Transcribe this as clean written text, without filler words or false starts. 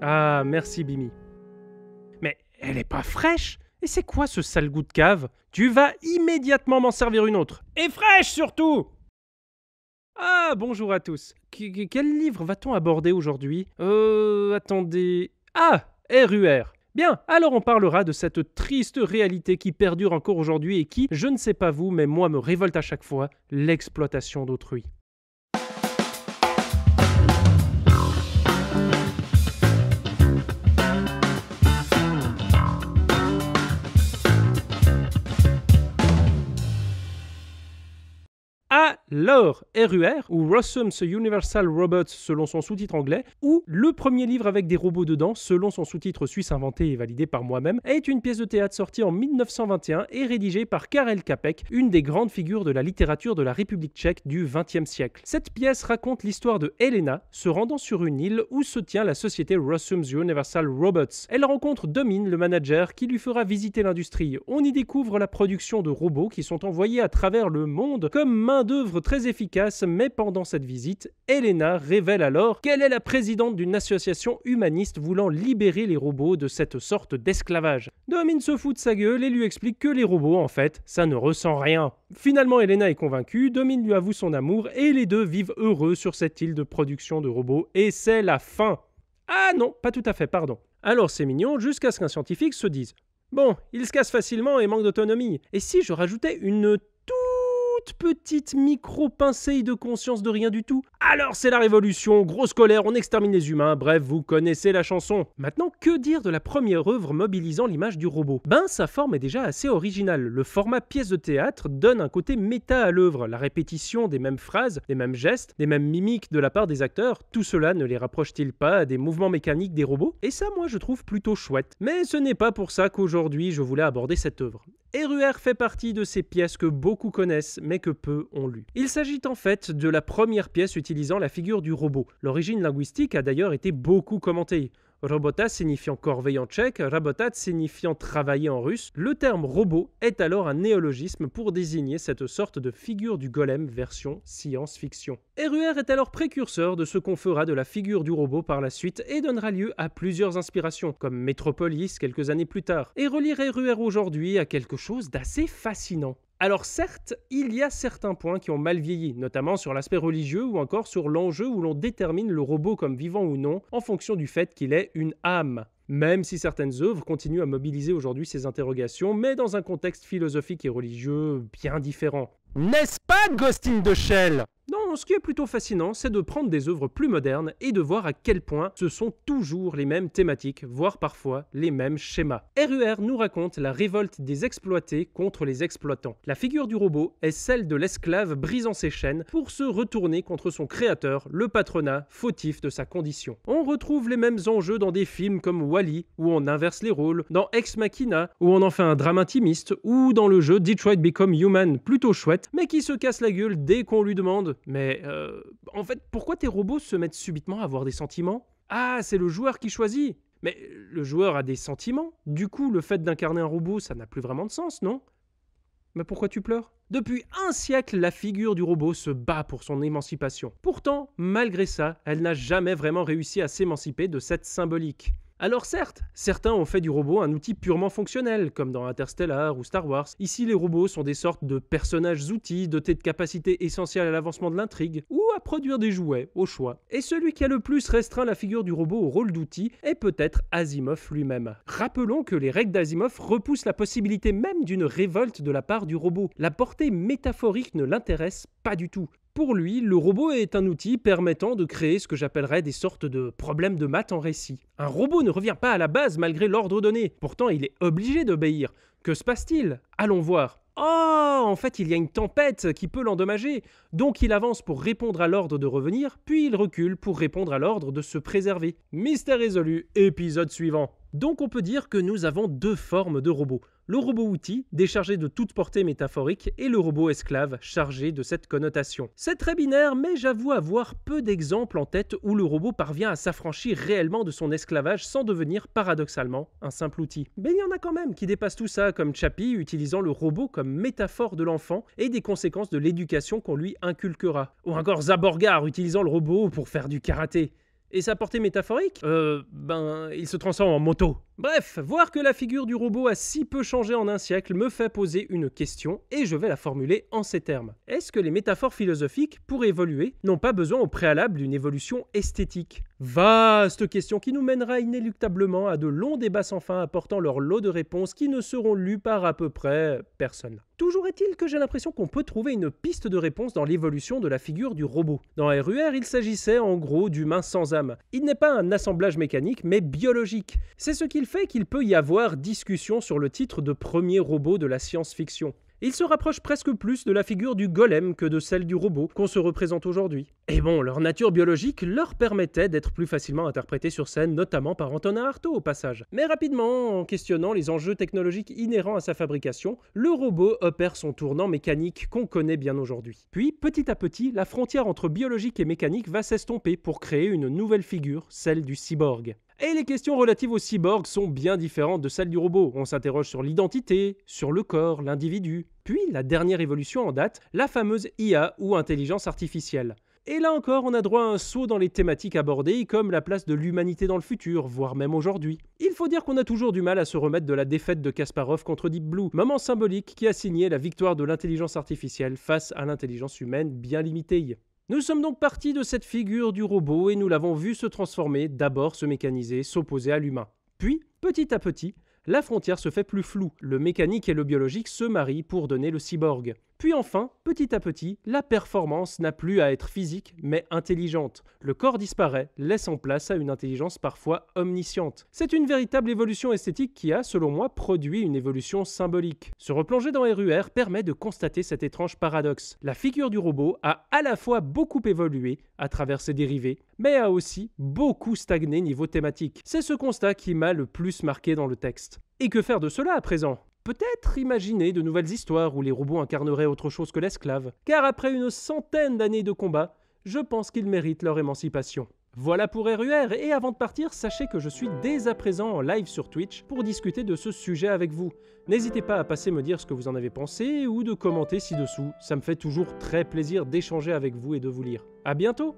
Ah, merci Bimi. Mais elle est pas fraîche? Et c'est quoi ce sale goût de cave? Tu vas immédiatement m'en servir une autre. Et fraîche surtout! Ah, bonjour à tous. Quel livre va-t-on aborder aujourd'hui? Attendez... Ah, RUR. Bien, alors on parlera de cette triste réalité qui perdure encore aujourd'hui et qui, je ne sais pas vous, mais moi me révolte à chaque fois, l'exploitation d'autrui. Alors, RUR, ou Rossum's Universal Robots selon son sous-titre anglais, ou le premier livre avec des robots dedans selon son sous-titre suisse inventé et validé par moi-même, est une pièce de théâtre sortie en 1921 et rédigée par Karel Čapek, une des grandes figures de la littérature de la République tchèque du XXe siècle. Cette pièce raconte l'histoire de Helena se rendant sur une île où se tient la société Rossum's Universal Robots. Elle rencontre Domine, le manager, qui lui fera visiter l'industrie. On y découvre la production de robots qui sont envoyés à travers le monde comme main-d'œuvre très efficace, mais pendant cette visite, Helena révèle alors qu'elle est la présidente d'une association humaniste voulant libérer les robots de cette sorte d'esclavage. Domine se fout de sa gueule et lui explique que les robots, en fait, ça ne ressent rien. Finalement, Helena est convaincue, Domine lui avoue son amour et les deux vivent heureux sur cette île de production de robots et c'est la fin. Ah non, pas tout à fait, pardon. Alors c'est mignon jusqu'à ce qu'un scientifique se dise « Bon, il se casse facilement et manque d'autonomie. Et si je rajoutais une petite micro-pincée de conscience de rien du tout? Alors c'est la révolution, grosse colère, on extermine les humains, bref, vous connaissez la chanson. Maintenant, que dire de la première œuvre mobilisant l'image du robot? Sa forme est déjà assez originale. Le format pièce de théâtre donne un côté méta à l'œuvre. La répétition des mêmes phrases, des mêmes gestes, des mêmes mimiques de la part des acteurs, tout cela ne les rapproche-t-il pas des mouvements mécaniques des robots? Et ça, moi, je trouve plutôt chouette. Mais ce n'est pas pour ça qu'aujourd'hui, je voulais aborder cette œuvre. RUR fait partie de ces pièces que beaucoup connaissent, mais que peu ont lues. Il s'agit en fait de la première pièce utilisant la figure du robot. L'origine linguistique a d'ailleurs été beaucoup commentée. Robota signifiant corvée en tchèque, rabotat signifiant travailler en russe, le terme robot est alors un néologisme pour désigner cette sorte de figure du golem version science-fiction. RUR est alors précurseur de ce qu'on fera de la figure du robot par la suite et donnera lieu à plusieurs inspirations, comme Metropolis quelques années plus tard. Et relire RUR aujourd'hui a quelque chose d'assez fascinant. Alors certes, il y a certains points qui ont mal vieilli, notamment sur l'aspect religieux ou encore sur l'enjeu où l'on détermine le robot comme vivant ou non en fonction du fait qu'il ait une âme. Même si certaines œuvres continuent à mobiliser aujourd'hui ces interrogations, mais dans un contexte philosophique et religieux bien différent. N'est-ce pas, Ghost in the Shell? Non, ce qui est plutôt fascinant, c'est de prendre des œuvres plus modernes et de voir à quel point ce sont toujours les mêmes thématiques, voire parfois les mêmes schémas. RUR nous raconte la révolte des exploités contre les exploitants. La figure du robot est celle de l'esclave brisant ses chaînes pour se retourner contre son créateur, le patronat, fautif de sa condition. On retrouve les mêmes enjeux dans des films comme Wall-E, où on inverse les rôles, dans Ex Machina, où on en fait un drame intimiste, ou dans le jeu Detroit Become Human, plutôt chouette, mais qui se casse la gueule dès qu'on lui demande « Mais, en fait, pourquoi tes robots se mettent subitement à avoir des sentiments? Ah, c'est le joueur qui choisit. Mais le joueur a des sentiments. Du coup, le fait d'incarner un robot, ça n'a plus vraiment de sens, non? Mais pourquoi tu pleures? Depuis un siècle, la figure du robot se bat pour son émancipation. Pourtant, malgré ça, elle n'a jamais vraiment réussi à s'émanciper de cette symbolique. Alors certes, certains ont fait du robot un outil purement fonctionnel, comme dans Interstellar ou Star Wars. Ici, les robots sont des sortes de personnages-outils dotés de capacités essentielles à l'avancement de l'intrigue, ou à produire des jouets, au choix. Et celui qui a le plus restreint la figure du robot au rôle d'outil est peut-être Asimov lui-même. Rappelons que les règles d'Asimov repoussent la possibilité même d'une révolte de la part du robot. La portée métaphorique ne l'intéresse pas du tout. Pour lui, le robot est un outil permettant de créer ce que j'appellerais des sortes de problèmes de maths en récit. Un robot ne revient pas à la base malgré l'ordre donné. Pourtant, il est obligé d'obéir. Que se passe-t-il? Allons voir. Oh, en fait, il y a une tempête qui peut l'endommager. Donc il avance pour répondre à l'ordre de revenir, puis il recule pour répondre à l'ordre de se préserver. Mystère résolu, épisode suivant. Donc on peut dire que nous avons deux formes de robots. Le robot-outil, déchargé de toute portée métaphorique, et le robot esclave, chargé de cette connotation. C'est très binaire, mais j'avoue avoir peu d'exemples en tête où le robot parvient à s'affranchir réellement de son esclavage sans devenir, paradoxalement, un simple outil. Mais il y en a quand même qui dépassent tout ça, comme Chappie utilisant le robot comme métaphore de l'enfant et des conséquences de l'éducation qu'on lui inculquera. Ou encore Zaborgar utilisant le robot pour faire du karaté. Et sa portée métaphorique? Il se transforme en moto. Bref, voir que la figure du robot a si peu changé en un siècle me fait poser une question et je vais la formuler en ces termes. Est-ce que les métaphores philosophiques, pour évoluer, n'ont pas besoin au préalable d'une évolution esthétique? Vaste question qui nous mènera inéluctablement à de longs débats sans fin apportant leur lot de réponses qui ne seront lues par à peu près personne. Toujours est-il que j'ai l'impression qu'on peut trouver une piste de réponse dans l'évolution de la figure du robot. Dans RUR, il s'agissait en gros d'humains sans âme. Il n'est pas un assemblage mécanique, mais biologique. C'est ce qui fait qu'il peut y avoir discussion sur le titre de premier robot de la science-fiction. Il se rapproche presque plus de la figure du golem que de celle du robot qu'on se représente aujourd'hui. Et bon, leur nature biologique leur permettait d'être plus facilement interprétés sur scène, notamment par Antonin Artaud au passage. Mais rapidement, en questionnant les enjeux technologiques inhérents à sa fabrication, le robot opère son tournant mécanique qu'on connaît bien aujourd'hui. Puis, petit à petit, la frontière entre biologique et mécanique va s'estomper pour créer une nouvelle figure, celle du cyborg. Et les questions relatives au cyborg sont bien différentes de celles du robot. On s'interroge sur l'identité, sur le corps, l'individu. Puis, la dernière évolution en date, la fameuse IA ou intelligence artificielle. Et là encore, on a droit à un saut dans les thématiques abordées, comme la place de l'humanité dans le futur, voire même aujourd'hui. Il faut dire qu'on a toujours du mal à se remettre de la défaite de Kasparov contre Deep Blue, moment symbolique qui a signé la victoire de l'intelligence artificielle face à l'intelligence humaine bien limitée. Nous sommes donc partis de cette figure du robot et nous l'avons vu se transformer, d'abord se mécaniser, s'opposer à l'humain. Puis, petit à petit, la frontière se fait plus floue, le mécanique et le biologique se marient pour donner le cyborg. Puis enfin, petit à petit, la performance n'a plus à être physique, mais intelligente. Le corps disparaît, laissant place à une intelligence parfois omnisciente. C'est une véritable évolution esthétique qui a, selon moi, produit une évolution symbolique. Se replonger dans RUR permet de constater cet étrange paradoxe. La figure du robot a à la fois beaucoup évolué à travers ses dérivés, mais a aussi beaucoup stagné niveau thématique. C'est ce constat qui m'a le plus marqué dans le texte. Et que faire de cela à présent ? Peut-être imaginer de nouvelles histoires où les robots incarneraient autre chose que l'esclave, car après une centaine d'années de combat, je pense qu'ils méritent leur émancipation. Voilà pour RUR, et avant de partir, sachez que je suis dès à présent en live sur Twitch pour discuter de ce sujet avec vous. N'hésitez pas à passer me dire ce que vous en avez pensé ou de commenter ci-dessous, ça me fait toujours très plaisir d'échanger avec vous et de vous lire. À bientôt!